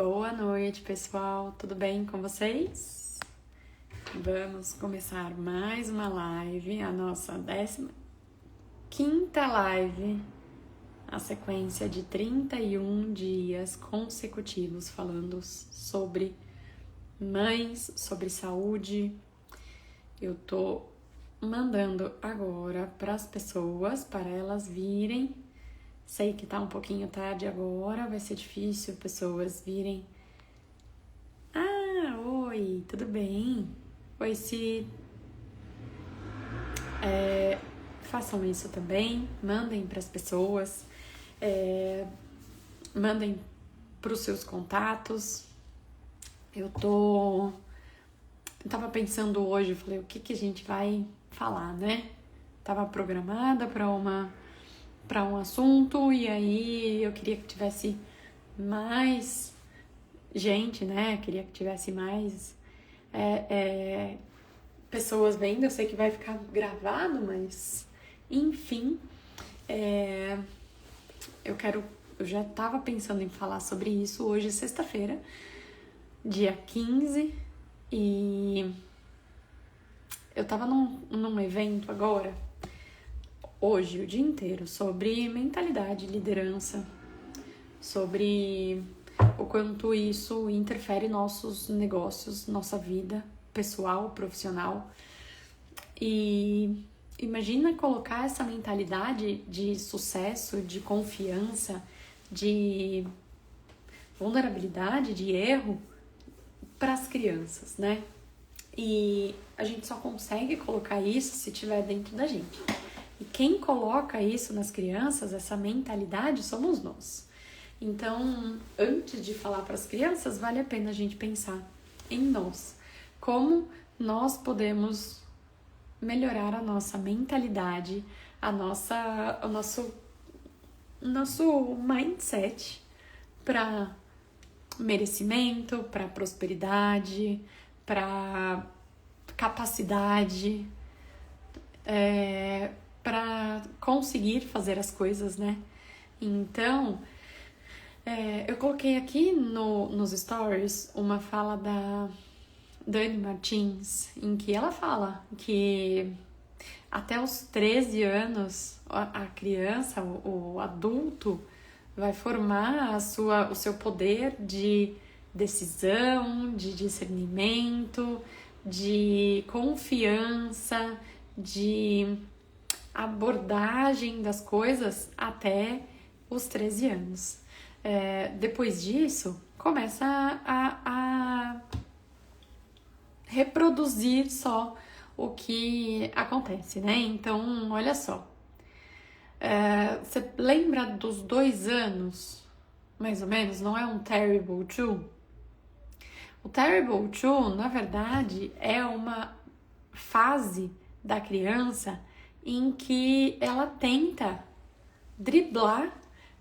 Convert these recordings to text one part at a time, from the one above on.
Boa noite, pessoal. Tudo bem com vocês? Vamos começar mais uma live, a nossa 15ª live, a sequência de 31 dias consecutivos falando sobre mães, sobre saúde. Eu tô mandando agora para as pessoas, para elas virem. Sei que tá um pouquinho tarde agora, vai ser difícil pessoas virem. Ah, oi, tudo bem? Oi, Si. Façam isso também, mandem para as pessoas, mandem para os seus contatos. Eu tava pensando hoje, falei, o que a gente vai falar, né? Tava programada para um assunto e aí eu queria que tivesse mais gente, né? Queria que tivesse mais pessoas vendo. Eu sei que vai ficar gravado, mas enfim, eu já tava pensando em falar sobre isso hoje, sexta-feira, dia 15, e eu tava num evento agora, hoje, o dia inteiro, sobre mentalidade, liderança, sobre o quanto isso interfere em nossos negócios, nossa vida pessoal, profissional. E imagina colocar essa mentalidade de sucesso, de confiança, de vulnerabilidade, de erro para as crianças, né? E a gente só consegue colocar isso se estiver dentro da gente. E quem coloca isso nas crianças, essa mentalidade, somos nós. Então, antes de falar para as crianças, vale a pena a gente pensar em nós. Como nós podemos melhorar a nossa mentalidade, o nosso mindset para merecimento, para prosperidade, para capacidade, para conseguir fazer as coisas, né? Então, eu coloquei aqui nos stories uma fala da Dani Martins, em que ela fala que até os 13 anos a criança, o adulto, vai formar o seu poder de decisão, de discernimento, de confiança, de abordagem das coisas até os 13 anos. Depois disso, começa a reproduzir só o que acontece, né? Então, olha só. Você lembra dos 2 anos, mais ou menos? Não é um Terrible 2? O Terrible 2, na verdade, é uma fase da criança em que ela tenta driblar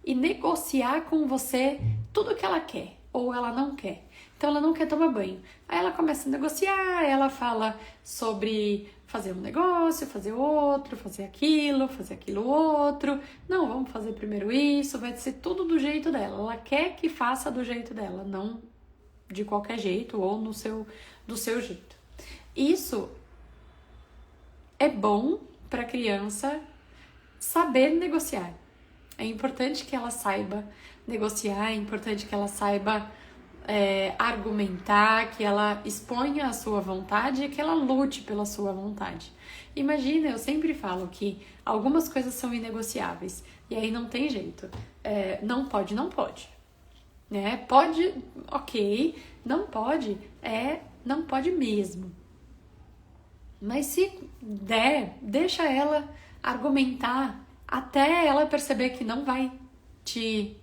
e negociar com você tudo que ela quer ou ela não quer. Então ela não quer tomar banho. Aí ela começa a negociar, ela fala sobre fazer um negócio, fazer outro, fazer aquilo outro. Não, vamos fazer primeiro isso, vai ser tudo do jeito dela. Ela quer que faça do jeito dela, não de qualquer jeito ou do seu jeito. Isso é bom para a criança saber negociar. É importante que ela saiba negociar, é importante que ela saiba argumentar, que ela exponha a sua vontade e que ela lute pela sua vontade. Imagina, eu sempre falo que algumas coisas são inegociáveis e aí não tem jeito. Não pode, não pode. Né? Pode, ok, não pode, não pode mesmo. Mas se der, deixa ela argumentar até ela perceber que não vai te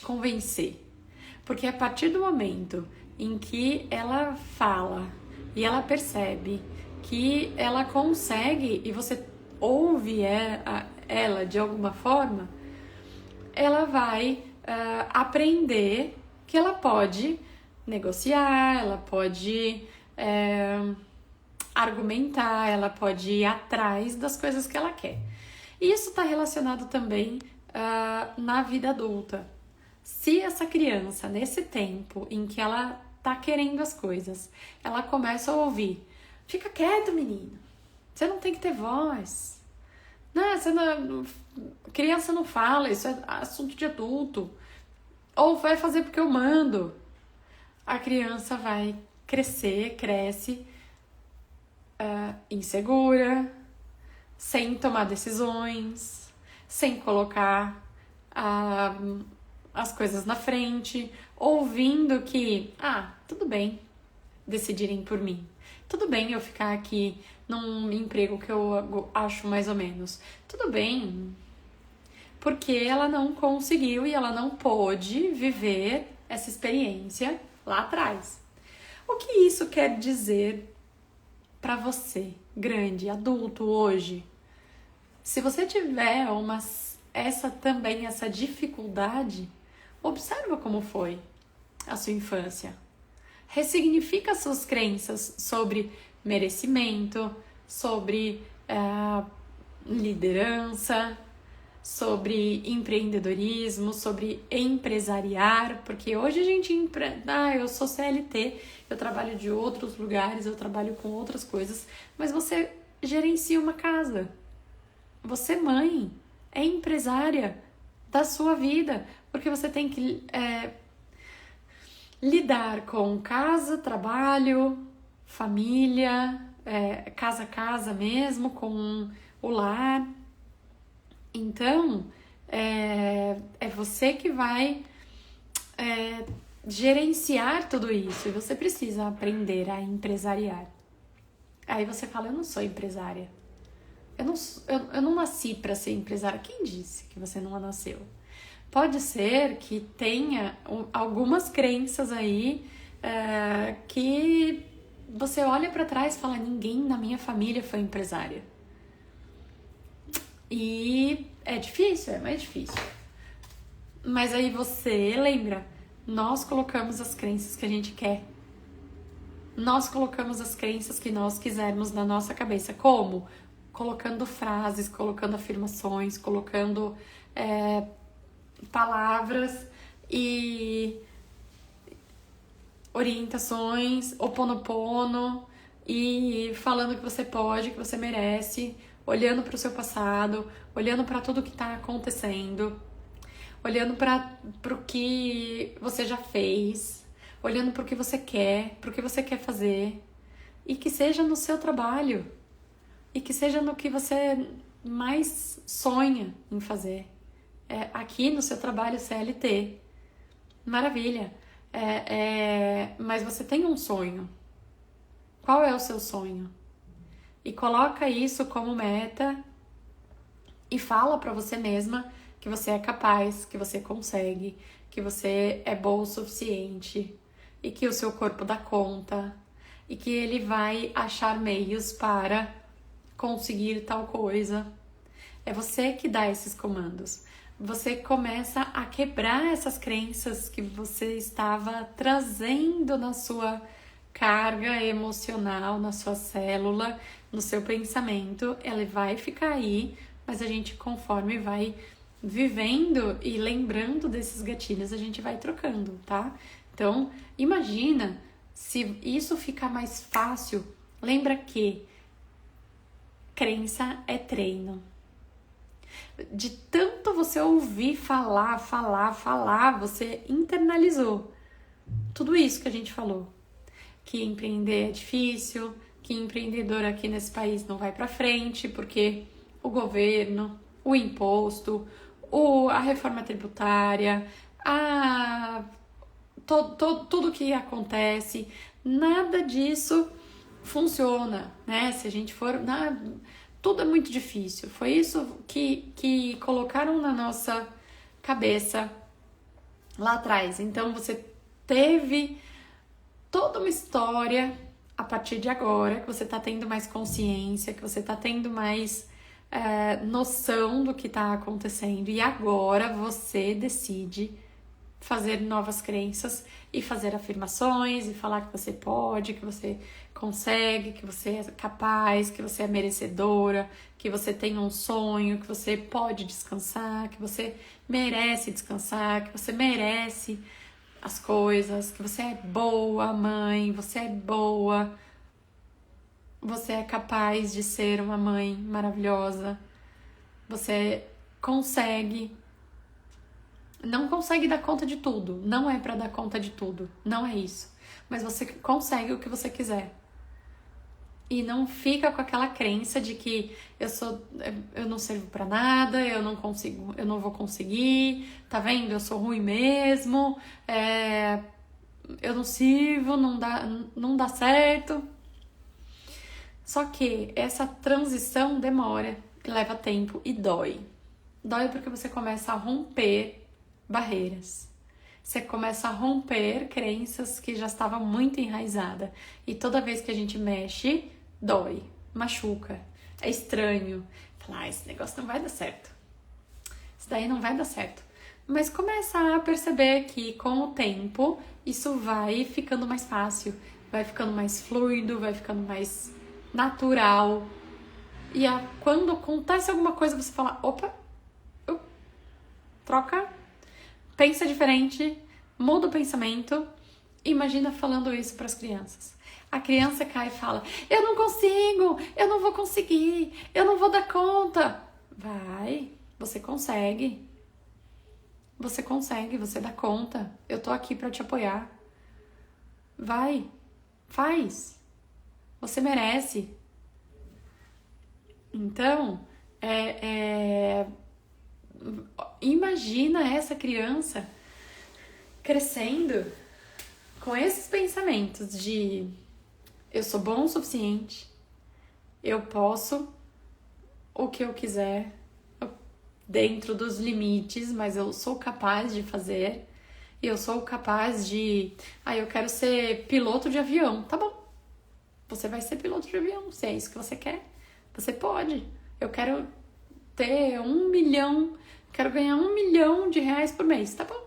convencer. Porque a partir do momento em que ela fala e ela percebe que ela consegue e você ouve ela de alguma forma, ela vai aprender que ela pode negociar, ela pode argumentar, ela pode ir atrás das coisas que ela quer. E isso está relacionado também na vida adulta. Se essa criança, nesse tempo em que ela tá querendo as coisas, ela começa a ouvir: fica quieto, menino, você não tem que ter voz. Não, criança não fala, isso é assunto de adulto. Ou vai fazer porque eu mando. A criança vai cresce insegura, sem tomar decisões, sem colocar as coisas na frente, ouvindo que, tudo bem decidirem por mim. Tudo bem eu ficar aqui num emprego que eu acho mais ou menos. Tudo bem, porque ela não conseguiu e ela não pôde viver essa experiência lá atrás. O que isso quer dizer para você, grande, adulto, hoje? Se você tiver essa dificuldade, observa como foi a sua infância. Ressignifica suas crenças sobre merecimento, sobre liderança, sobre empreendedorismo, sobre empresariar, porque hoje a gente eu sou CLT, eu trabalho de outros lugares, eu trabalho com outras coisas, mas você gerencia uma casa. Você, mãe, é empresária da sua vida, porque você tem que lidar com casa, trabalho, família, casa a casa mesmo, com o lar. Então, é você que vai gerenciar tudo isso, e você precisa aprender a empresariar. Aí você fala: eu não sou empresária. Eu não nasci para ser empresária. Quem disse que você não nasceu? Pode ser que tenha algumas crenças aí que você olha para trás e fala: ninguém na minha família foi empresária. E é difícil, é mais difícil. Mas aí você lembra, nós colocamos as crenças que a gente quer. Nós colocamos as crenças que nós quisermos na nossa cabeça. Como? Colocando frases, colocando afirmações, colocando palavras e orientações, oponopono, e falando que você pode, que você merece, olhando para o seu passado, olhando para tudo que está acontecendo, olhando para o que você já fez, olhando para o que você quer fazer, e que seja no seu trabalho, e que seja no que você mais sonha em fazer. Aqui no seu trabalho CLT. Maravilha. Mas você tem um sonho. Qual é o seu sonho? E coloca isso como meta e fala pra você mesma que você é capaz, que você consegue, que você é boa o suficiente e que o seu corpo dá conta e que ele vai achar meios para conseguir tal coisa. É você que dá esses comandos. Você começa a quebrar essas crenças que você estava trazendo na sua carga emocional, na sua célula, no seu pensamento. Ela vai ficar aí, mas a gente, conforme vai vivendo e lembrando desses gatilhos, a gente vai trocando, tá? Então, imagina se isso ficar mais fácil. Lembra que crença é treino. De tanto você ouvir falar, você internalizou tudo isso que a gente falou. Que empreender é difícil, que empreendedor aqui nesse país não vai pra frente, porque o governo, o imposto, a reforma tributária, tudo que acontece, nada disso funciona, né? Se a gente for... tudo é muito difícil. Foi isso que colocaram na nossa cabeça lá atrás. Então você teve toda uma história a partir de agora, que você tá tendo mais consciência, que você tá tendo mais noção do que tá acontecendo. E agora você decide fazer novas crenças e fazer afirmações e falar que você pode, que você consegue, que você é capaz, que você é merecedora, que você tem um sonho, que você pode descansar, que você merece descansar, que você merece as coisas, que você é boa mãe, você é boa, você é capaz de ser uma mãe maravilhosa, você consegue. Não consegue dar conta de tudo, não é pra dar conta de tudo, não é isso. Mas você consegue o que você quiser. E não fica com aquela crença de que eu não sirvo pra nada, eu não consigo, eu não vou conseguir, tá vendo? Eu sou ruim mesmo, eu não sirvo, não dá certo. Só que essa transição demora, leva tempo e dói. Dói porque você começa a romper barreiras. Você começa a romper crenças que já estavam muito enraizadas. E toda vez que a gente mexe, dói, machuca, é estranho. Fala, esse negócio não vai dar certo. Isso daí não vai dar certo. Mas começa a perceber que com o tempo isso vai ficando mais fácil, vai ficando mais fluido, vai ficando mais natural. E quando acontece alguma coisa, você fala, opa, troca, pensa diferente, muda o pensamento. Imagina falando isso para as crianças. A criança cai e fala, eu não consigo, eu não vou conseguir, eu não vou dar conta. Vai, você consegue. Você consegue, você dá conta. Eu tô aqui para te apoiar. Vai, faz. Você merece. Então, imagina essa criança crescendo com esses pensamentos de eu sou bom o suficiente, eu posso o que eu quiser dentro dos limites, mas eu sou capaz de fazer, e eu sou capaz de... eu quero ser piloto de avião. Tá bom, você vai ser piloto de avião, se é isso que você quer, você pode. Eu quero ter 1 milhão, quero ganhar R$1 milhão por mês, tá bom.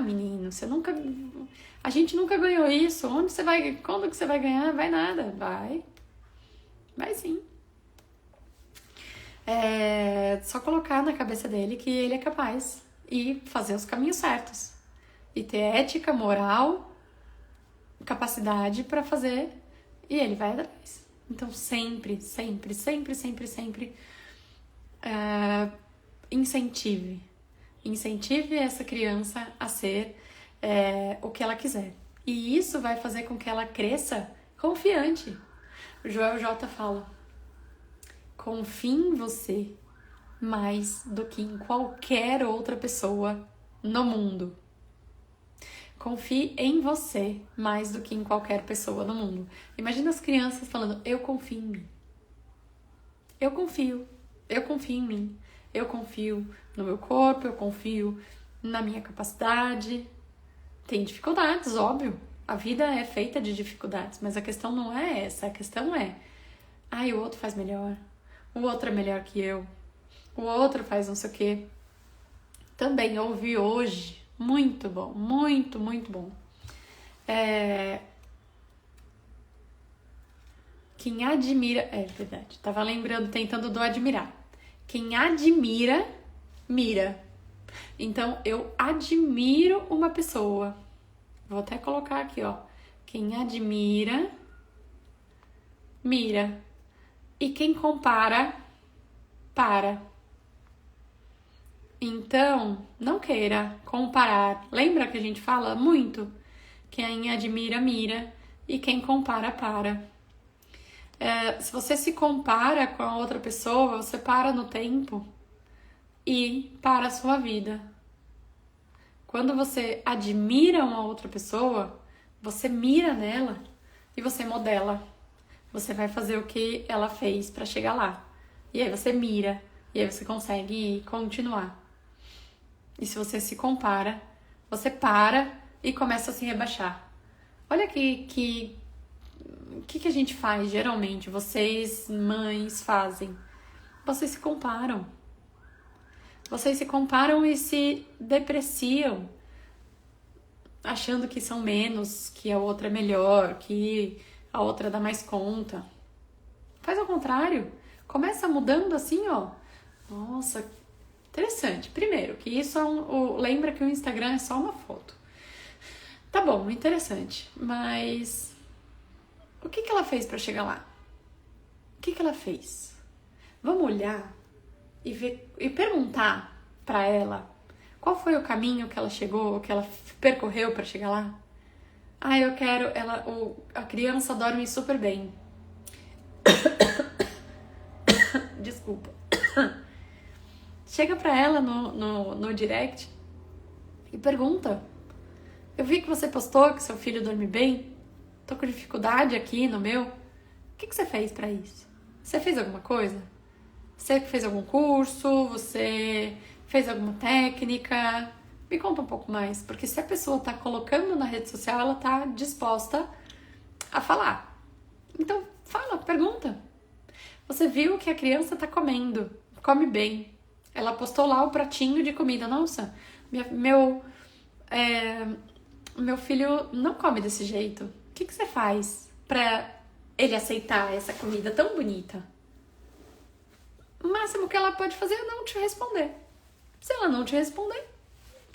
Menino, você nunca... A gente nunca ganhou isso, quando que você vai ganhar? Vai nada, vai sim. Só colocar na cabeça dele que ele é capaz e fazer os caminhos certos e ter ética, moral, capacidade para fazer, e ele vai atrás. Então sempre incentive essa criança a ser o que ela quiser, e isso vai fazer com que ela cresça confiante. O Joel J fala: confie em você mais do que em qualquer outra pessoa no mundo. Confie em você mais do que em qualquer pessoa no mundo. Imagina as crianças falando, eu confio em mim. Eu confio em mim. Eu confio no meu corpo, eu confio na minha capacidade. Tem dificuldades, óbvio. A vida é feita de dificuldades, mas a questão não é essa. A questão é, o outro faz melhor. O outro é melhor que eu. O outro faz não sei o quê. Também ouvi hoje. Muito bom. Muito, muito bom. Quem admira... É verdade. Tava lembrando, tentando do admirar. Quem admira, mira. Então, eu admiro uma pessoa. Vou até colocar aqui, ó. Quem admira, mira. E quem compara, para. Então, não queira comparar. Lembra que a gente fala muito? Quem admira, mira. E quem compara, para. Se você se compara com a outra pessoa, você para no tempo e para a sua vida. Quando você admira uma outra pessoa, você mira nela e você modela. Você vai fazer o que ela fez para chegar lá. E aí você mira, e aí você consegue continuar. E se você se compara, você para e começa a se rebaixar. Olha que a gente faz geralmente, vocês mães fazem. Vocês se comparam. Vocês se comparam e se depreciam, achando que são menos, que a outra é melhor, que a outra dá mais conta. Faz ao contrário. Começa mudando assim, ó. Nossa, interessante. Primeiro, que isso é lembra que o Instagram é só uma foto. Tá bom, interessante. Mas o que ela fez pra chegar lá? O que ela fez? Vamos olhar e ver e perguntar pra ela qual foi o caminho que ela chegou, que ela percorreu pra chegar lá? Ah, eu quero. A criança dorme super bem. Desculpa. Chega pra ela no direct e pergunta. Eu vi que você postou que seu filho dorme bem. Tô com dificuldade aqui no meu. O que você fez pra isso? Você fez alguma coisa? Você fez algum curso? Você fez alguma técnica? Me conta um pouco mais, porque se a pessoa tá colocando na rede social, ela tá disposta a falar. Então, fala, pergunta. Você viu que a criança tá comendo, come bem. Ela postou lá o pratinho de comida. Nossa, meu filho não come desse jeito. O que você faz pra ele aceitar essa comida tão bonita? O máximo que ela pode fazer é não te responder. Se ela não te responder,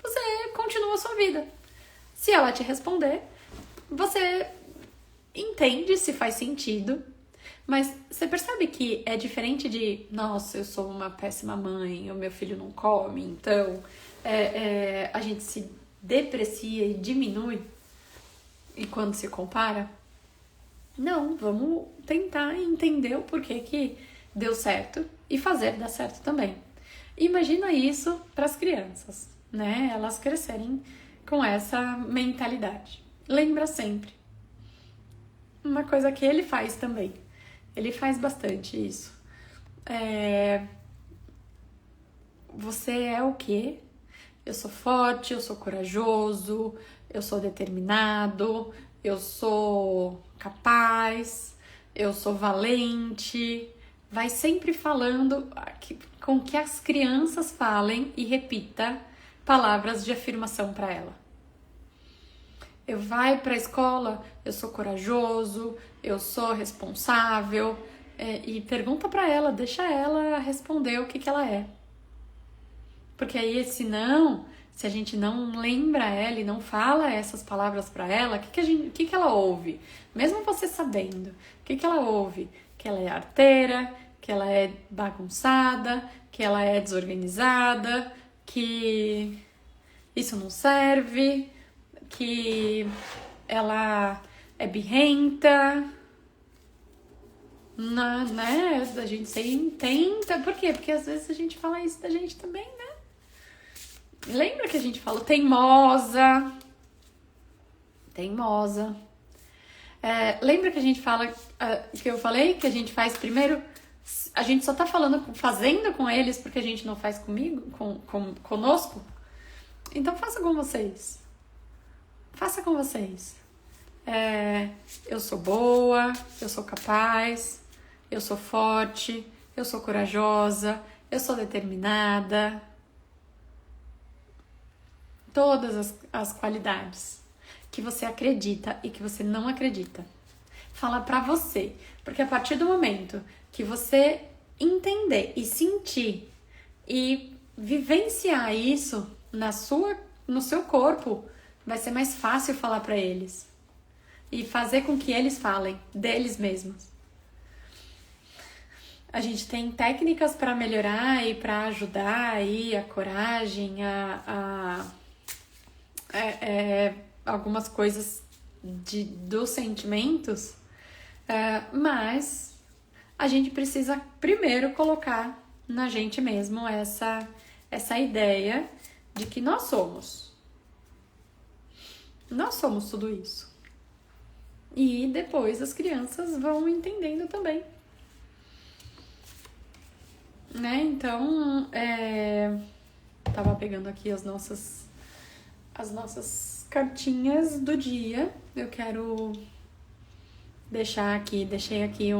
você continua a sua vida. Se ela te responder, você entende se faz sentido, mas você percebe que é diferente de nossa, eu sou uma péssima mãe, o meu filho não come, então a gente se deprecia e diminui e quando se compara. Não, vamos tentar entender o porquê que deu certo e fazer dar certo também. Imagina isso para as crianças, né? Elas crescerem com essa mentalidade. Lembra sempre. Uma coisa que ele faz também. Ele faz bastante isso. Você é o quê? Eu sou forte, eu sou corajoso, eu sou determinado, eu sou capaz, eu sou valente. Vai sempre falando com que as crianças falem e repita palavras de afirmação para ela. Eu vai para a escola, eu sou corajoso, eu sou responsável, e pergunta para ela, deixa ela responder o que ela é. Porque aí, se a gente não lembra ela e não fala essas palavras para ela, o que ela ouve? Mesmo você sabendo, o que ela ouve? Que ela é arteira, que ela é bagunçada, que ela é desorganizada, que isso não serve, que ela é birrenta, né? A gente sempre tenta. Por quê? Porque às vezes a gente fala isso da gente também, né? Lembra que a gente falou teimosa? Lembra que a gente fala, que eu falei que a gente faz primeiro, a gente só tá fazendo com eles porque a gente não faz conosco? Então faça com vocês. Faça com vocês. Eu sou boa, eu sou capaz, eu sou forte, eu sou corajosa, eu sou determinada. Todas as qualidades que você acredita e que você não acredita. Fala pra você, porque a partir do momento que você entender e sentir e vivenciar isso no seu corpo, vai ser mais fácil falar pra eles e fazer com que eles falem deles mesmos. A gente tem técnicas para melhorar e para ajudar aí a coragem, algumas coisas dos sentimentos, mas a gente precisa primeiro colocar na gente mesmo essa ideia de que nós somos tudo isso. E depois as crianças vão entendendo também, né? Então, tava pegando aqui as nossas cartinhas do dia. Eu quero deixei aqui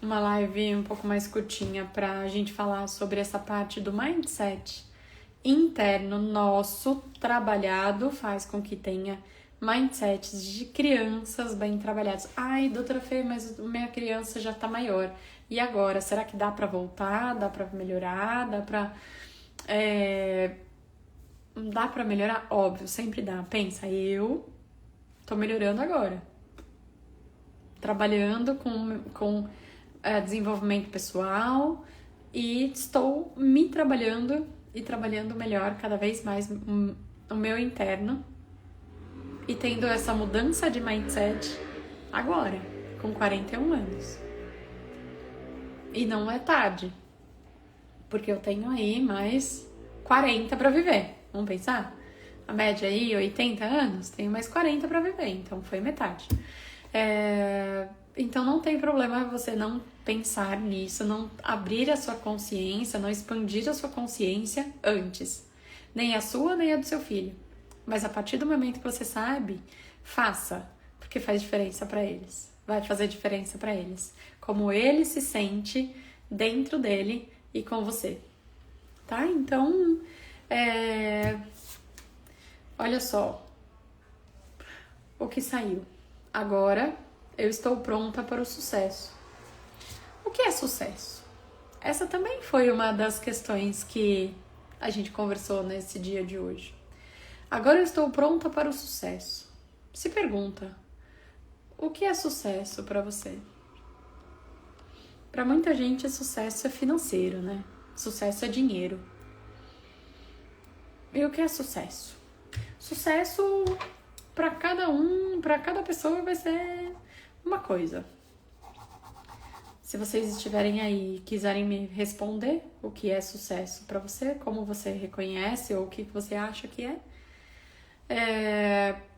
uma live um pouco mais curtinha pra gente falar sobre essa parte do mindset interno nosso trabalhado, faz com que tenha mindsets de crianças bem trabalhados. Ai, doutora Fê, mas minha criança já tá maior. E agora, será que dá pra voltar? Dá pra melhorar? Dá pra melhorar? Óbvio, sempre dá. Pensa, eu tô melhorando agora. Trabalhando com desenvolvimento pessoal e estou me trabalhando e trabalhando melhor cada vez mais o meu interno e tendo essa mudança de mindset agora, com 41 anos. E não é tarde, porque eu tenho aí mais 40 para viver. Vamos pensar? A média aí, 80 anos, tenho mais 40 para viver, então foi metade. Então não tem problema você não pensar nisso, não abrir a sua consciência, não expandir a sua consciência antes. Nem a sua, nem a do seu filho. Mas a partir do momento que você sabe, faça, porque faz diferença para eles. Vai fazer diferença para eles. Como ele se sente dentro dele e com você. Tá? Então, olha só o que saiu. Agora eu estou pronta para o sucesso. O que é sucesso? Essa também foi uma das questões que a gente conversou nesse dia de hoje. Agora eu estou pronta para o sucesso. Se pergunta, o que é sucesso para você? Para muita gente, sucesso é financeiro, né? Sucesso é dinheiro. E o que é sucesso? Sucesso para cada pessoa vai ser uma coisa. Se vocês estiverem aí e quiserem me responder o que é sucesso para você, como você reconhece ou o que você acha que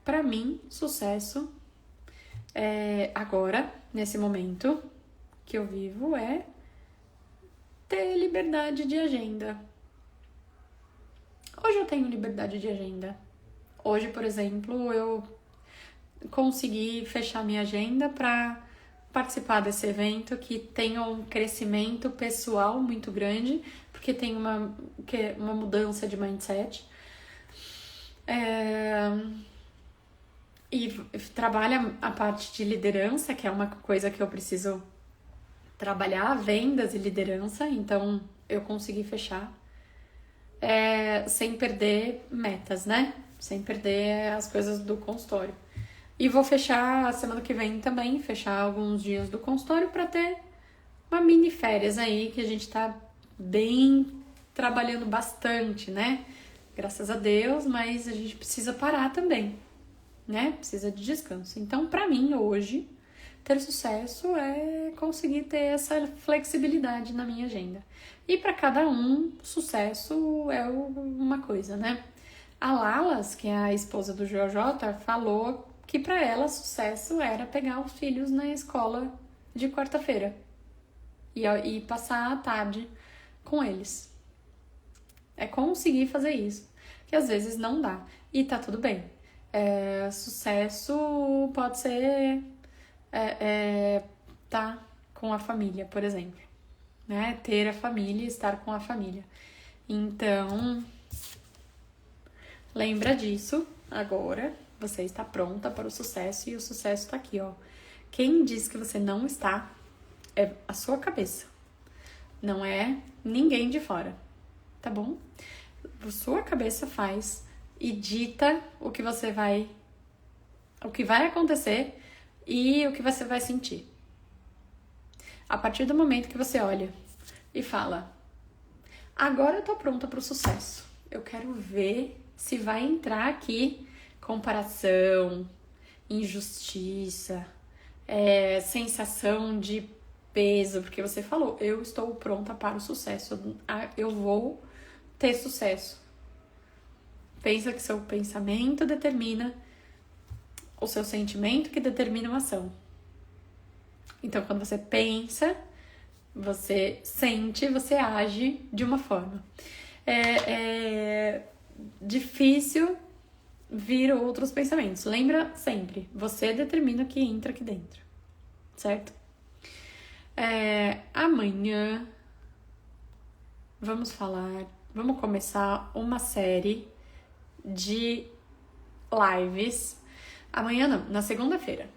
para mim, sucesso agora, nesse momento que eu vivo, é ter liberdade de agenda. Hoje eu tenho liberdade de agenda. Hoje, por exemplo, eu consegui fechar minha agenda para participar desse evento que tem um crescimento pessoal muito grande, porque tem uma mudança de mindset. E trabalha a parte de liderança, que é uma coisa que eu preciso trabalhar, vendas e liderança, então eu consegui fechar sem perder metas, né? Sem perder as coisas do consultório. E vou fechar a semana que vem também, fechar alguns dias do consultório para ter uma mini férias aí, que a gente tá bem trabalhando bastante, né? Graças a Deus, mas a gente precisa parar também, né? Precisa de descanso. Então, para mim, hoje, ter sucesso é conseguir ter essa flexibilidade na minha agenda. E para cada um, sucesso é uma coisa, né? A Lalas, que é a esposa do Jota, falou que para ela sucesso era pegar os filhos na escola de quarta-feira e passar a tarde com eles. É conseguir fazer isso, que às vezes não dá. E tá tudo bem. Sucesso pode ser tá com a família, por exemplo, né? Ter a família e estar com a família. Então, lembra disso agora. Você está pronta para o sucesso e o sucesso está aqui, ó. Quem diz que você não está é a sua cabeça. Não é ninguém de fora, tá bom? A sua cabeça faz e dita o que vai acontecer e o que você vai sentir. A partir do momento que você olha e fala, agora eu tô pronta para o sucesso. Eu quero ver se vai entrar aqui comparação, injustiça, sensação de peso, porque você falou, eu estou pronta para o sucesso, eu vou ter sucesso. Pensa que seu pensamento determina o seu sentimento, que determina uma ação. Então, quando você pensa, você sente, você age de uma forma. É difícil vir outros pensamentos. Lembra sempre, você determina o que entra aqui dentro, certo? Amanhã vamos começar uma série de lives. Amanhã não, na segunda-feira.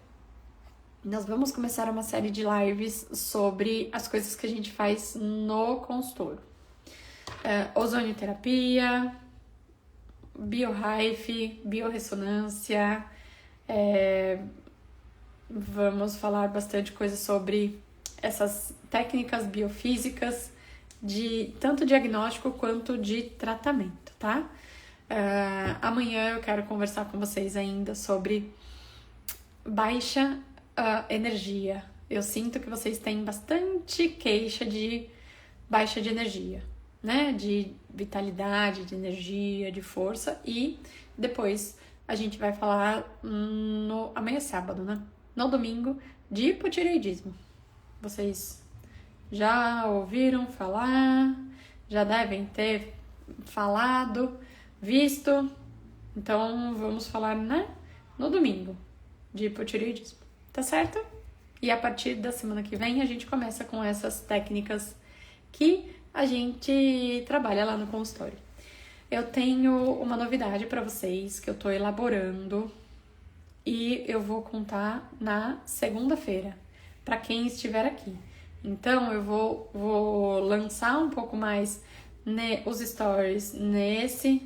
Nós vamos começar uma série de lives sobre as coisas que a gente faz no consultório. Ozonioterapia, BioRife, biorressonância, vamos falar bastante coisa sobre essas técnicas biofísicas de tanto diagnóstico quanto de tratamento, tá? Amanhã eu quero conversar com vocês ainda sobre baixa energia. Eu sinto que vocês têm bastante queixa de baixa de energia, né? De vitalidade, de energia, de força. E depois a gente vai falar amanhã é sábado, né? No domingo, de hipotireoidismo. Vocês já ouviram falar, já devem ter falado, visto. Então vamos falar, né? No domingo, de hipotireoidismo. Tá certo? E a partir da semana que vem a gente começa com essas técnicas que a gente trabalha lá no consultório. Eu tenho uma novidade para vocês que eu tô elaborando e eu vou contar na segunda-feira, para quem estiver aqui. Então eu vou lançar um pouco mais os stories nesse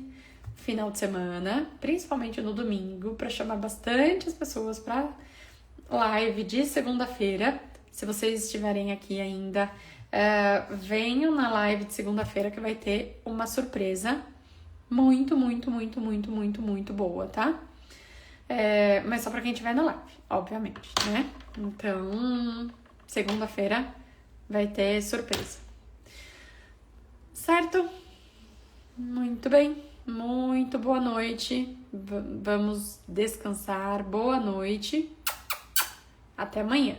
final de semana, principalmente no domingo, para chamar bastante as pessoas para live de segunda-feira. Se vocês estiverem aqui ainda, venham na live de segunda-feira que vai ter uma surpresa muito, muito, muito, muito, muito, muito boa, tá? Mas só pra quem estiver na live, obviamente, né? Então, segunda-feira vai ter surpresa. Certo? Muito bem. Muito boa noite. Vamos descansar. Boa noite. Até amanhã.